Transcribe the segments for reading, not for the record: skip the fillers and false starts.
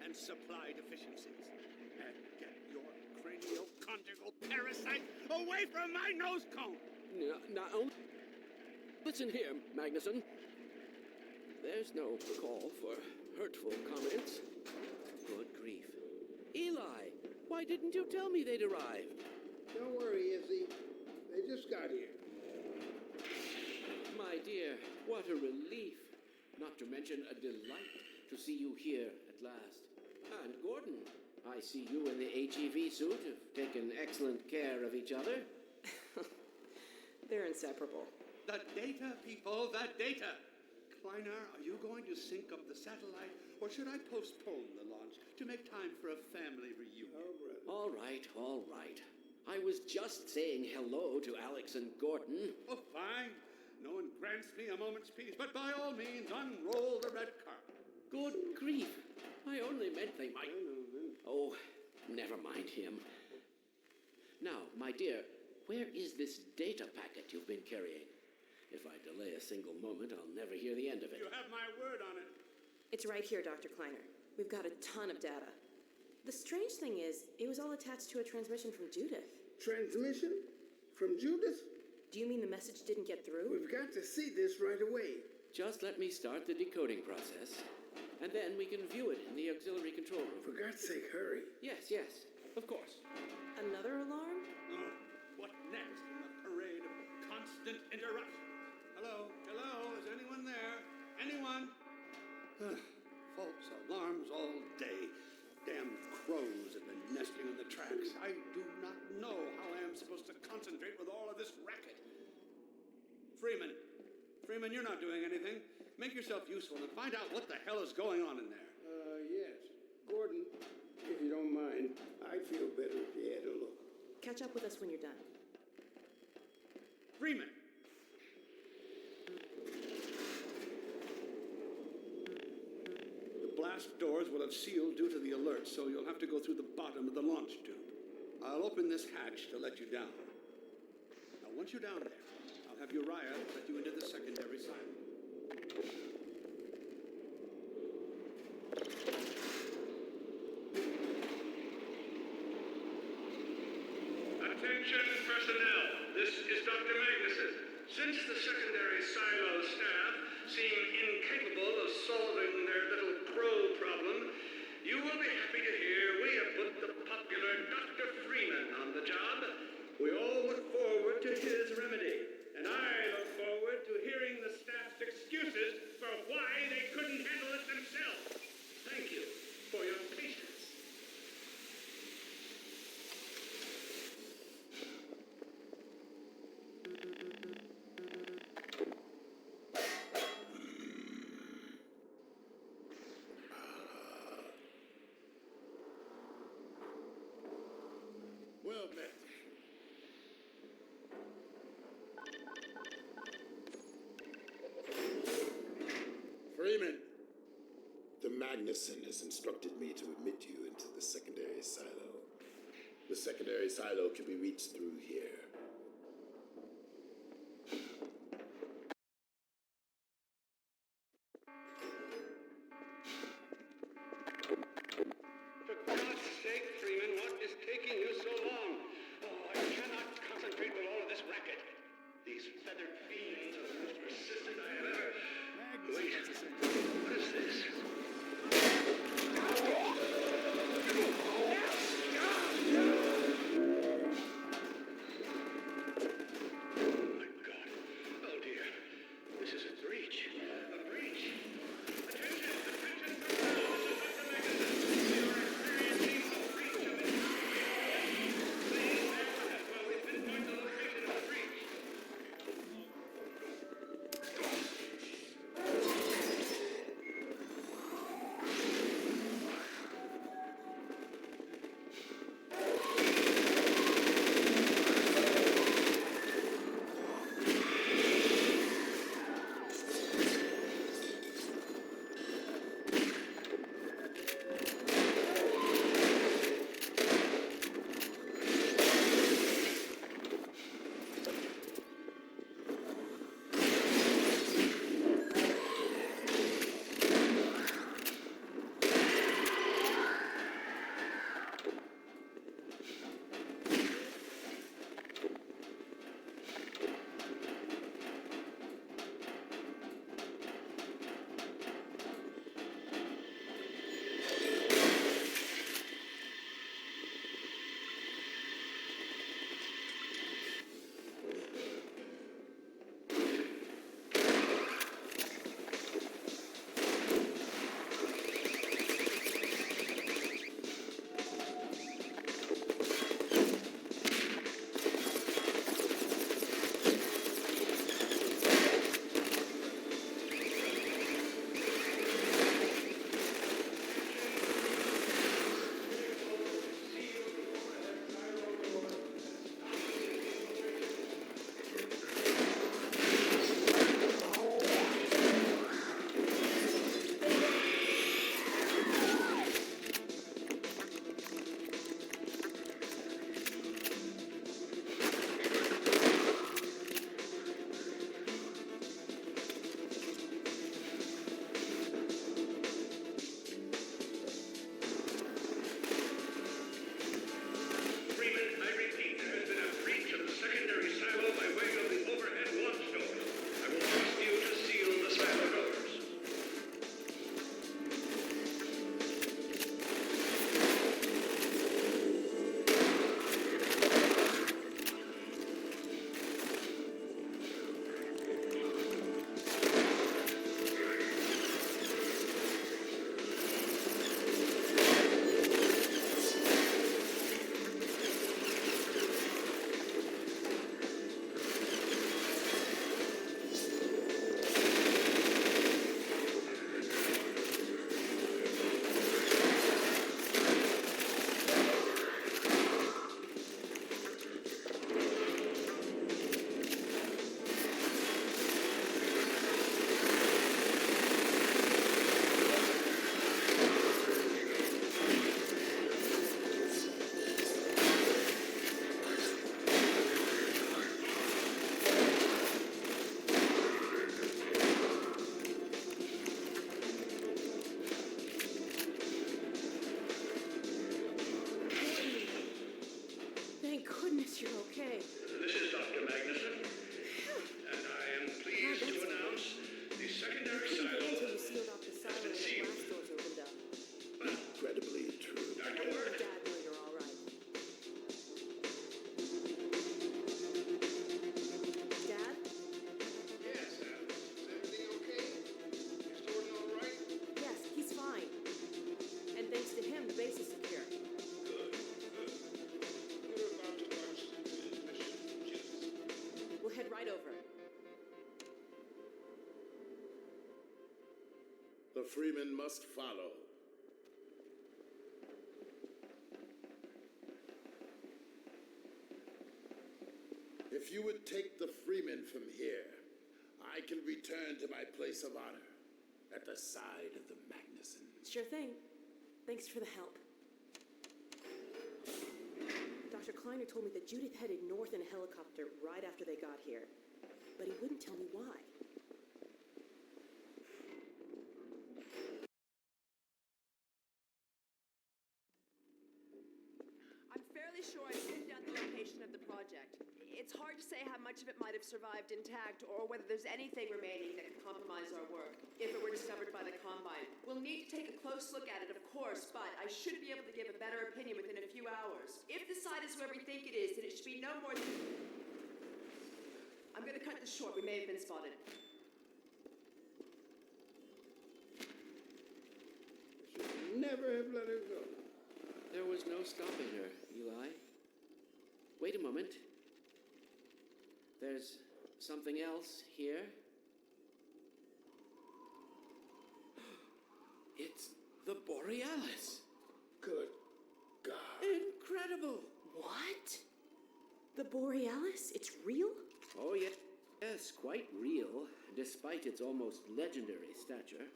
and supply deficiencies. And get your cranioconjugal parasite away from my nose cone! Now, listen here, Magnuson. There's no call for hurtful comments. Good grief. Eli, why didn't you tell me they'd arrived? Don't worry, Izzy. They just got here. My dear, what a relief. Not to mention a delight to see you here at last. And Gordon, I see you in the HEV suit have taken excellent care of each other. They're inseparable. The data, people, the data! Kleiner, are you going to sync up the satellite, or should I postpone the launch to make time for a family reunion? All right, all right. I was just saying hello to Alex and Gordon. Oh, fine. No one grants me a moment's peace, but by all means, unroll the red carpet. Good grief. I only meant they might... Oh, never mind him. Now, my dear, where is this data packet you've been carrying? If I delay a single moment, I'll never hear the end of it. You have my word on it. It's right here, Dr. Kleiner. We've got a ton of data. The strange thing is, it was all attached to a transmission from Judith. Transmission? From Judith? Do you mean the message didn't get through? We've got to see this right away. Just let me start the decoding process, and then we can view it in the auxiliary control room. For God's sake, hurry. Yes, of course. Another alarm? Oh, what next in the parade of constant interruption? Hello? Is anyone there? Anyone? False alarms all day. Damn crows have been nesting in the tracks. I do not know how I am supposed to concentrate with all of this racket. Freeman, you're not doing anything. Make yourself useful and find out what the hell is going on in there. Yes. Gordon, if you don't mind, I'd feel better if you had a look. Catch up with us when you're done. Freeman! The blast doors will have sealed due to the alert, so you'll have to go through the bottom of the launch tube. I'll open this hatch to let you down. Now, once you're down there, I'll have Uriah let you into the secondary silo. Attention personnel, this is Dr. Magnuson. Since the secondary silo staff seem incapable of solving their little crow problem, you will be happy to hear we have put the popular Dr. Freeman on the job. We all look forward to his remedy, and I look forward to hearing the staff's excuses for why they couldn't handle it themselves. Thank you for your patience. Well met. Freeman. The Magnuson has instructed me to admit you into the secondary silo. The secondary silo can be reached through here. For God's sake, Freeman, what is taking you so long? Oh, I cannot concentrate with all of this racket. These feathered fiends are the most persistent I have ever... Wait, what is this? freeman must follow. If you would take the freeman from here, I can return to my place of honor at the side of the Magnusons. Sure thing. Thanks for the help. Dr. Kleiner told me that Judith headed north in a helicopter right after they got here, but he wouldn't tell me why. I'm fairly sure I've pinned down the location of the project. It's hard to say how much of it might have survived intact or whether there's anything remaining that could compromise our work if it were discovered by the Combine. We'll need to take a close look at it, of course, but I should be able to give a better opinion within a few hours. If the site is where we think it is, then it should be no more than... I'm going to cut this short. We may have been spotted. Should never have let her go. There was no stopping her, Eli. Wait a moment. There's something else here. It's the Borealis. Good God. Incredible! What? The Borealis? It's real? Oh, yes, quite real, despite its almost legendary stature.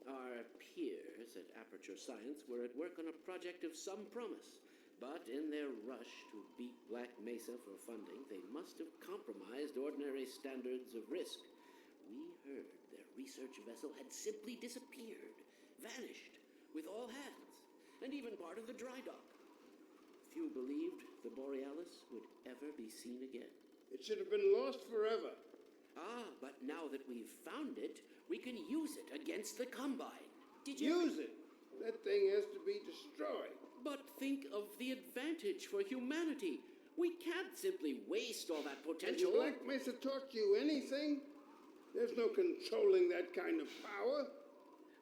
Our peers at Aperture Science were at work on a project of some promise, but in their rush to beat Black Mesa for funding, they must have compromised ordinary standards of risk. We heard their research vessel had simply disappeared, vanished, with all hands, and even part of the dry dock. Few believed the Borealis would ever be seen again. It should have been lost forever. Ah, but now that we've found it, we can use it against the Combine. Did you... Use it. That thing has to be destroyed. But think of the advantage for humanity. We can't simply waste all that potential. Has Black Mesa taught you anything? There's no controlling that kind of power.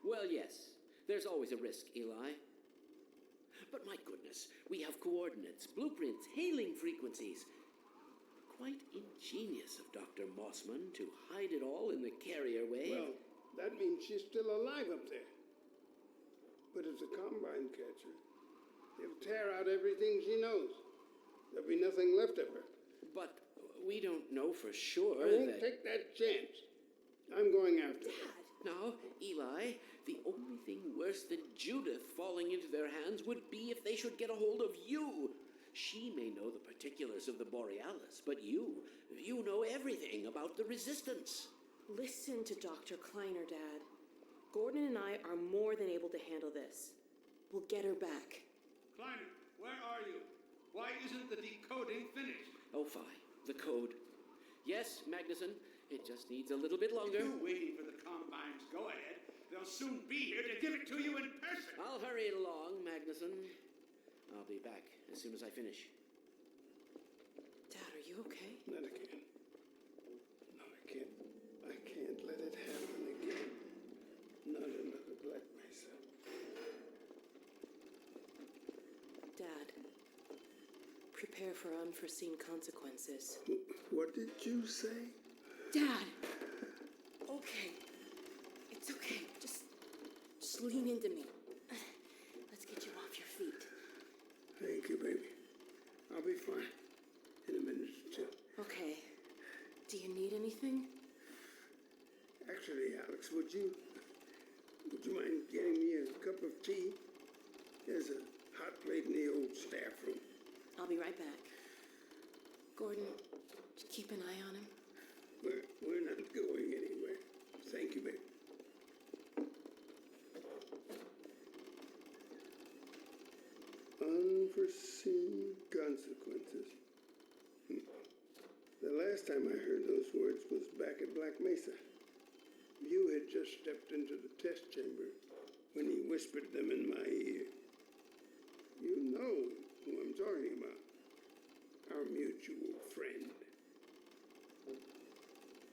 Well, yes. There's always a risk, Eli. But my goodness, we have coordinates, blueprints, hailing frequencies. Quite ingenious of Dr. Mossman to hide it all in the carrier wave. Well, that means she's still alive up there. But as a Combine catcher, he'll tear out everything she knows. There'll be nothing left of her. But we don't know for sure I won't that... take that chance. I'm going after her. Dad! Now, Eli, the only thing worse than Judith falling into their hands would be if they should get a hold of you. She may know the particulars of the Borealis, but you know everything about the Resistance. Listen to Dr. Kleiner, Dad. Gordon and I are more than able to handle this. We'll get her back. Kleiner, where are you? Why isn't the decoding finished? Oh, fine. The code. Yes, Magnuson. It just needs a little bit longer. You're waiting for the Combine's go-ahead. They'll soon be here to give it to you in person. I'll hurry it along, Magnuson. I'll be back as soon as I finish. Dad, are you okay? Not again. No, I can't. I can't let it happen again. Not another Black Mesa. Dad, prepare for unforeseen consequences. What did you say? Dad! Okay. It's okay. Just lean into me. Let's get you off your feet. Thank you, baby. I'll be fine in a minute or two. Okay. Do you need anything? Actually, Alex, would you mind getting me a cup of tea? There's a hot plate in the old staff room. I'll be right back. Gordon, just keep an eye on him. We're not going anywhere. Thank you, baby. Unforeseen consequences. The last time I heard those words was back at Black Mesa. You had just stepped into the test chamber when he whispered them in my ear. You know who I'm talking about. Our mutual friend.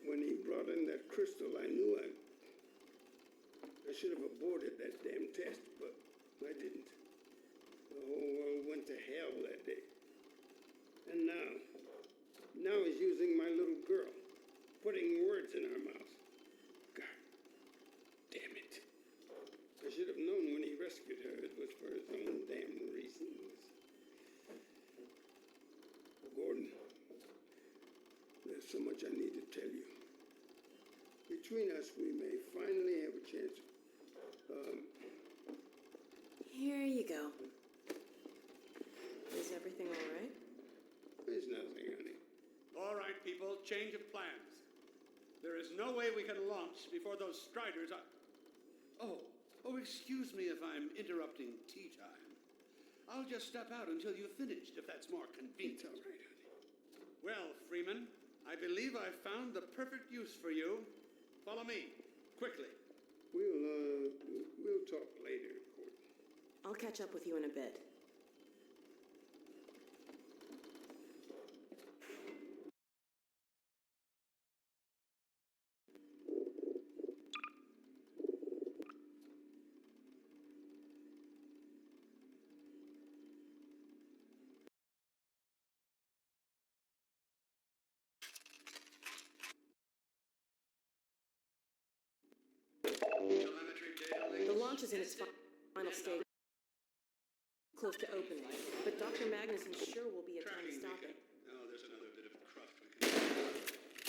When he brought in that crystal, I knew I should have aborted that damn test, but I didn't. The whole world went to hell that day. And now he's using my little girl, putting words in our mouth. God damn it. rescued her, it was for his own damn reasons. Gordon, there's so much I need to tell you. Between us, we may finally have a chance. Here you go. Is everything all right? There's nothing, honey. All right, people, change of plans. There is no way we can launch before those Striders are... Oh, excuse me if I'm interrupting tea time. I'll just step out until you've finished, if that's more convenient. It's all right, honey. Well, Freeman, I believe I've found the perfect use for you. Follow me, quickly. We'll talk later, Gordon. I'll catch up with you in a bit. Telemetry data links. The launch is in its final stage, close to opening, but Dr. Magnuson sure will be a time to Tracking stop beacon. it. Oh, there's another bit of cruft we can...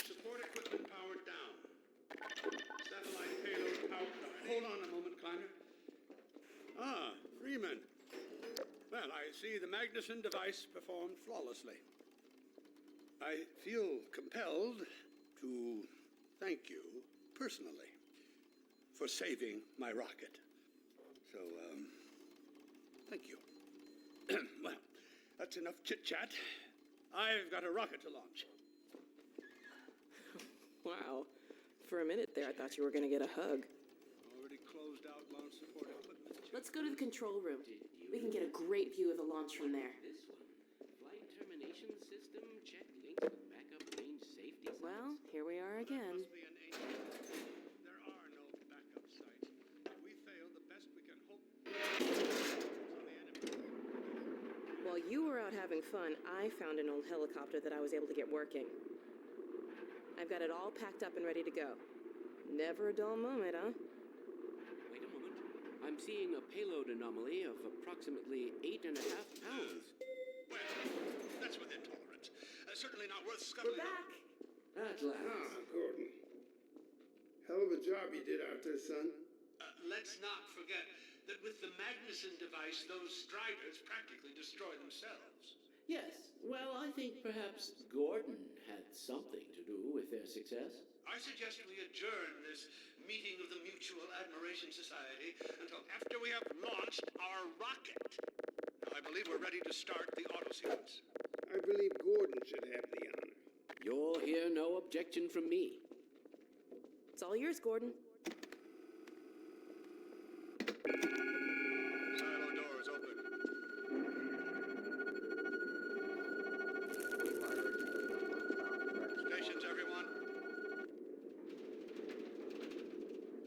Support equipment powered down. Satellite payload powered... Hold on a moment, Kleiner. Ah, Freeman. Well, I see the Magnuson device performed flawlessly. I feel compelled to thank you personally for saving my rocket. So, thank you. Well, that's enough chit-chat. I've got a rocket to launch. Wow. For a minute there, I thought you were going to get a hug. Already closed out launch support equipment. Let's go to the control room. We can get a great view of the launch from there. This one. Flight termination system. Check links with backup range safety sites. Well, here we are again. Must be an ancient... There are no backup sites. If we fail, the best we can hope on the enemy. While you were out having fun, I found an old helicopter that I was able to get working. I've got it all packed up and ready to go. Never a dull moment, huh? Wait a moment. I'm seeing a payload anomaly of approximately 8.5 pounds. Well, that's within tolerance. Certainly not worth scuttling. We're back! At last. Gordon. Hell of a job you did out there, son. Let's not forget that with the Magnuson device, those Striders practically destroy themselves. Yes. Well, I think perhaps Gordon had something to do with their success. I suggest we adjourn this meeting of the Mutual Admiration Society until after we have launched our rocket. Now, I believe we're ready to start the auto sequence. I believe Gordon should have the honor. You'll hear no objection from me. It's all yours, Gordon. Silo doors open. Stations, everyone.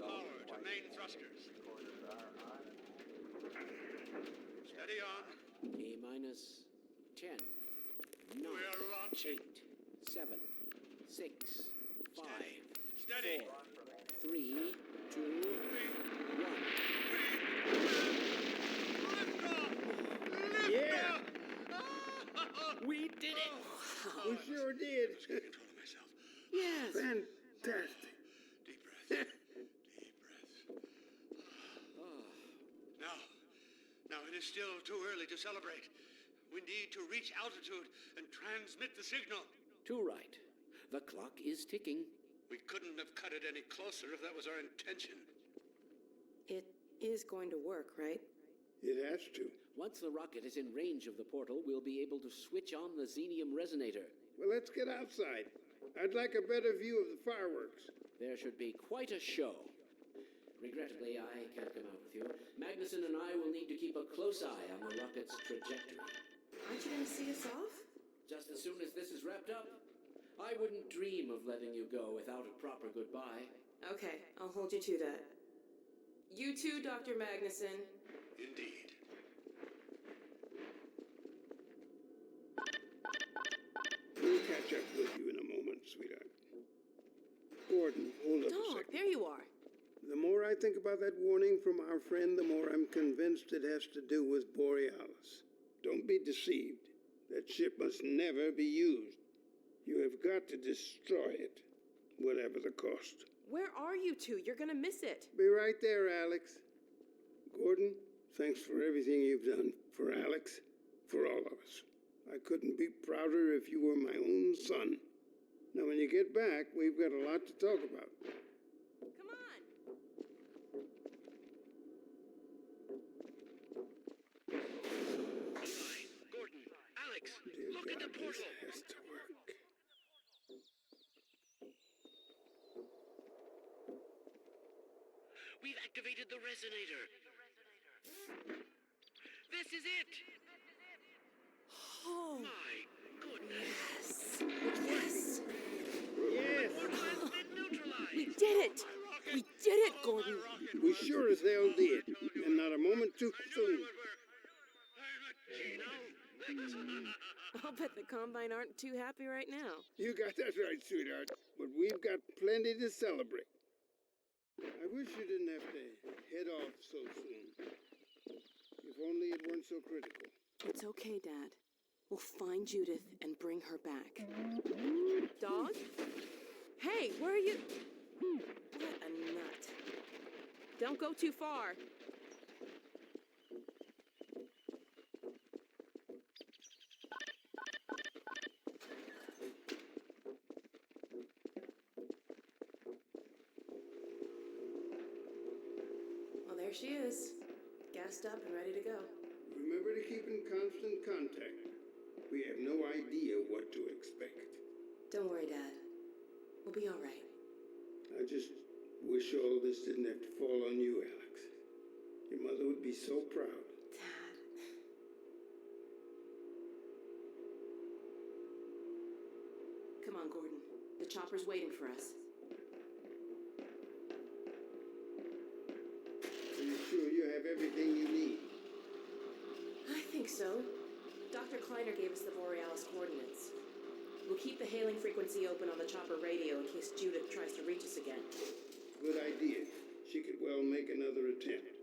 Power to main thrusters. Steady on. A minus 10. 9. We are launching. 8. 7. 6. 5. Steady. 4. 3. 2. 1. Yeah! We did it! We sure did. Lose control of myself. Yes! Fantastic. Deep breath. Deep breath. Now it is still too early to celebrate. We need to reach altitude and transmit the signal. Too right. The clock is ticking. We couldn't have cut it any closer if that was our intention. It is going to work, right? It has to. Once the rocket is in range of the portal, we'll be able to switch on the xenium resonator. Well, let's get outside. I'd like a better view of the fireworks. There should be quite a show. Regrettably, I can't come out with you. Magnuson and I will need to keep a close eye on the rocket's trajectory. Aren't you going to see us off? Just as soon as this is wrapped up, I wouldn't dream of letting you go without a proper goodbye. Okay, I'll hold you to that. You too, Dr. Magnuson. Indeed. We'll catch up with you in a moment, sweetheart. Gordon, hold up a Dog, second. there you are. The more I think about that warning from our friend, the more I'm convinced it has to do with Borealis. Don't be deceived. That ship must never be used. You have got to destroy it, whatever the cost. Where are you two? You're gonna miss it. Be right there, Alex. Gordon, thanks for everything you've done. For Alex, for all of us. I couldn't be prouder if you were my own son. Now, when you get back, we've got a lot to talk about. Come on. Gordon, Alex, Dear look at the God, portal. this has to work. We've activated the resonator. This is it. Oh, My goodness. yes. Yes, Portal has been neutralized. We did it. We did it, Gordon. we sure as hell did. And not a moment too soon. I'll bet the Combine aren't too happy right now. You got that right, sweetheart. But we've got plenty to celebrate. I wish you didn't have to head off so soon. If only it weren't so critical. It's okay, Dad. We'll find Judith and bring her back. Dog? Hey, where are you? What a nut. Don't go too far. Well, there she is. Gassed up and ready to go. Remember to keep in constant contact. We have no idea what to expect. Don't worry, Dad. We'll be all right. I just wish all this didn't have to fall on you, Alex. Your mother would be so proud. Dad. Come on, Gordon. The chopper's waiting for us. Are you sure you have everything you need? I think so. Dr. Kleiner gave us the Borealis coordinates. We'll keep the hailing frequency open on the chopper radio in case Judith tries to reach us again. Good idea. She could well make another attempt.